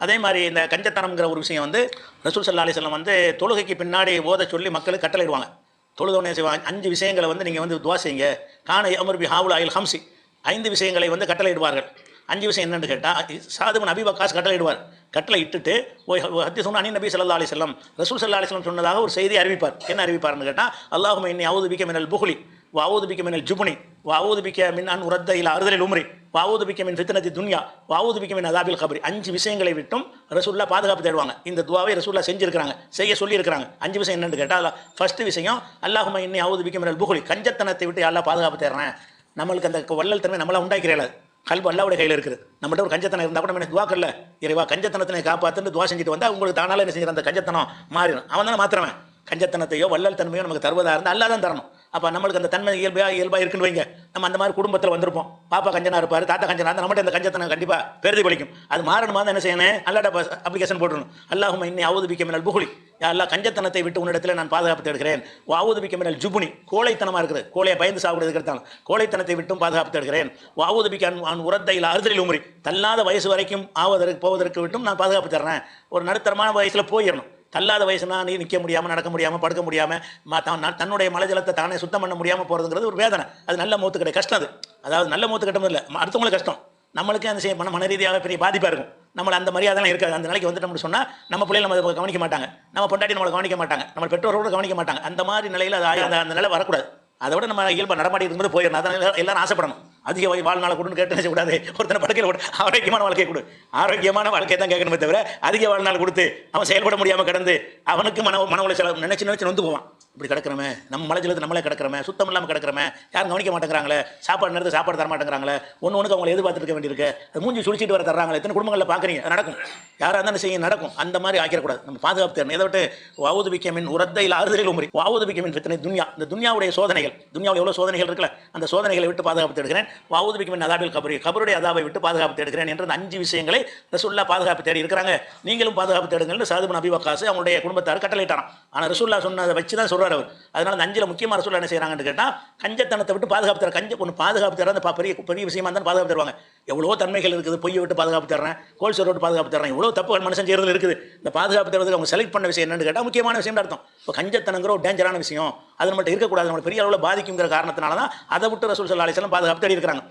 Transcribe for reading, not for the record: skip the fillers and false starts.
அதே மாதிரி இந்த கஞ்சத்தனம்ங்கிற ஒரு விஷயம் வந்து ரசூல் ஸல்லல்லாஹு அலைஹி வஸல்லம் வந்து தொழுகைக்கு பின்னாடி ஓத சொல்லி மக்களுக்கு கட்டளையிடுவாங்க. தொழுதோடனே செய்வாங்க 5 விஷயங்களை வந்து நீங்கள் வந்து துவா செய்யுங்க. கான அமர் பி ஹாவுல் ஆயில் ஹம்சி 5 விஷயங்களை வந்து கட்டளையிடுவார்கள். 5 விஷயம் என்னென்னு கேட்டால் சாது பின் அபி வக்காஸ் கட்டளையிடுவார். கட்டளை இட்டுட்டு ஹத்தி சொன்ன அனி நபி ஸல்லல்லாஹு அலைஹி வஸல்லம் ரசூல் ஸல்லல்லாஹு அலைஹி வஸல்லம் சொன்னதாக ஒரு செய்தி அறிவிப்பார். என்ன அறிவிப்பார்னு கேட்டால் அல்லாஹும்ம இன்னி அஊது பிக்க மினல் புஹ்லி வ அஊது பிக்க மினல் ஜுப்னி வ அஊது பிக்க மின் அன் உரத்த இலா அர்தலில் உம்ரி வ அஊது பிக்க மின் ஃபித்னத்தி துன்யா வ அஊது பிக்க மின் அதாபில் கப்ரி 5 விஷயங்களை விட்டும் ரசூலுல்லாஹ் பாதுகாப்பு தேடுவாங்க. இந்த துவாவை ரசூலுல்லாஹ் செஞ்சிருக்கிறாங்க, செய்ய சொல்லியிருக்கிறாங்க. 5 விஷயம் என்னென்னு கேட்டால் ஃபர்ஸ்ட் விஷயம் அல்லாஹும்ம இன்னி அஊது பிக்க மினல் புஹ்லி கஞ்சத்தனத்தை விட்டு அல்லாஹ் பாதுகாப்பு தேடுறேன். நம்மளுக்கு அந்த வள்ளல் தன்மை நம்மளை உண்டாக்கிறேன். கல்பு அல்லாவுடைய கையில் இருக்குது. நம்மகிட்ட ஒரு கஞ்சத்தனம் இருந்தால் கூட நம்ம துவாக்கல்ல இறைவா கஞ்சத்தனத்தினை காப்பாற்றுன்னு துவா செஞ்சுட்டு வந்தால் உங்களுக்கு தானால என்ன செஞ்சிட அந்த கஞ்சத்தனம் மாறிடும். அவன் தானே மாத்திரவன். கஞ்சத்தனத்தையோ வள்ளல் தன்மையோ நமக்கு தருவதாக இருந்தால் அல்லா தான் தரணும். அப்போ நம்மளுக்கு அந்த தன்மை இயல்பாக இருக்குன்னு வைங்க. நம்ம அந்த மாதிரி குடும்பத்தில் வந்திருப்போம். பாப்பா கஞ்சனா இருப்பார், தாத்தா கஞ்சனா இருந்தால் நம்மகிட்ட அந்த கஞ்சத்தனம் கண்டிப்பாக பிரதிபலிக்கும். அது மாறணுமா தான் என்ன செய்யணும், அல்லாட்ட அப்ளிகேஷன் போட்டுருணும். அல்லாஹும்ம இன்னி அஊது பிக்க மினல் புஹ்லி அல்லா கஞ்சத்தனத்தை விட்டு உன்னிடத்தில் நான் பாதுகாப்பு தேடுகிறேன். வஅஊது பிக்க மினல் ஜுப்னி கோழைத்தனமாக இருக்குது, கோழையை பயந்து சாப்பிடுறதுக்கு கோழைத்தனத்தை விட்டும் பாதுகாப்பு தேடுகிறேன். வஅஊது பிக்க அன் உரத்த இலா அர்தலில் உம்ரி தள்ளாத வயசு வரைக்கும் போவதற்கு விட்டும் நான் பாதுகாப்பு தர்றேன். ஒரு நடுத்தரமான வயசில் போயிடணும். தள்ளாத வயசுனா நீ நிற்க முடியாமல், நடக்க முடியாமல், படுக்க முடியாமல், தன்னுடைய மலஜலத்தை தானே சுத்தம் பண்ண முடியாமல் போகிறதுங்கிறது ஒரு வேதனை. அது நல்ல மூத்து கிடையாது, கஷ்டம். அது அதாவது நல்ல மூத்து கட்டம் இல்லை, அடுத்தவங்களுக்கு கஷ்டம். நம்மளுக்கே அந்த செய்ய மன ரீதியாக பெரிய பாதிப்பாக இருக்கும். நம்மளை அந்த மரியாதைலாம் இருக்காது. அந்த நிலைக்கு வந்துட்டோம்னு சொன்னால் நம்ம பிள்ளைகள் நம்ம கவனிக்க மாட்டாங்க, நம்ம பொண்டாட்டி நம்மளை கவனிக்க மாட்டாங்க, நம்ம பெற்றோரோடு கவனிக்க மாட்டாங்க. அந்த மாதிரி நிலையில் அது அந்த நிலை வரக்கூடாது. அதை விட நம்ம இயல்பாக நடமாடி இருக்கும்போது போயிடணும். அதனால் எல்லாரும் ஆசைப்படணும். அதிக வாழ்நாளை கொடுன்னு கேட்டு நினைச்சக்கூடாது. ஒருத்தனை படுக்கையில் கொடு, ஆரோக்கியமான வாழ்க்கையை கொடு. ஆரோக்கியமான வாழ்க்கையை தான் கேட்கணுமே தவிர அதிக வாழ்நாள் கொடுத்து அவன் செயல்பட முடியாமல் கிடந்து அவனுக்கு மன உளைச்சல் நினைச்சு நொந்து போவான். இப்படி கிடக்கிறமே, நம்ம மலைஜலத்து நம்மளே கிடக்கிறமே, சுத்தம் இல்லாமல் கிடக்கிறமே, யாரும் கவனிக்க மாட்டேங்கிறாங்களே, சாப்பாடு நேரத்துக்கு சாப்பாடு தர மாட்டேங்கிறாங்களே, ஒன்று அவங்களை எதிர்பார்த்துட்டு இருக்க வேண்டியிருக்கு. அது மூஞ்சி சுழிச்சிட்டு வர தர்றாங்களே, எத்தனை குடும்பங்களில் பார்க்குறீங்க. அது நடக்கும், யாராக இருந்தாலும் செய்ய நடக்கும். அந்த மாதிரி ஆக்கிடக்கூடாது. நம்ம பாதுகாப்பு தேடணும். இதை விட்டு வஅஊது பிக்க மின் உரத்த இலா அர்தலில் உம்ரி வஅஊது பிக்க மின் ஃபித்னத்தி துன்யா இந்த துன்யாவுடைய சோதனைகள், துன்யாவில் எவ்வளோ சோதனைகள் இருக்குல்ல, அந்த சோதனைகளை விட்டு பாதுகாப்பு தேடுகிறேன். வஅஊது பிக்க மின் அதாபில் கப்ரி கபருடைய அதாபை விட்டு பாதுகாப்பு தேடுகிறேன் என்ற 5 விஷயங்களை ரசூலுல்லாஹ் பாதுகாப்பு தேடி இருக்கிறாங்க. நீங்களும் பாதுகாப்பு தேடுங்கள்னு சாது பின் அபி வக்காஸ் அவங்களுடைய குடும்பத்தார் கட்டளையிட்டாராம். ஆனால் ரசூலுல்லாஹ் சொன்னதை வச்சு தான் சொல்கிறார் அவர். அதனால் அந்த 5ல் முக்கியமாக ரசூலுல்லாஹ் என்ன செய்கிறாங்கன்னு கேட்டால் கஞ்சத்தனத்தை விட்டு பாதுகாப்பு தர ஒன்று பாதுகாப்பு தர அந்த பெரிய விஷயமா இருந்தாலும் பாதுகாப்பு தருவாங்க. எவ்வளோ தன்மைகள் இருக்குது. பொய்யை விட்டு பாதுகாப்பு தர்றேன், கோல்சோரை விட்டு பாதுகாப்பு தர்றேன், எவ்வளோ தப்புகள் மனுஷன் செய்கிறது இருக்குது. இந்த பாதுகாப்பு தருவதுக்கு அவங்க செலக்ட் பண்ண விஷயம் என்னன்னு கேட்டால் முக்கியமான விஷயம் அர்த்தம். இப்போ கஞ்சத்தனங்கிற ஒரு டேஞ்சரான விஷயம், அது நம்மகிட்ட இருக்கக்கூடாது, நம்ம பெரிய அளவில் பாதிக்குங்கிற காரணத்தினால தான் அதை விட்டு ரசூல் ஸல்லல்லாஹு அலைஹி வஸல்லம் பாதுகாப்பு தேடி இருக்கிறாங்க.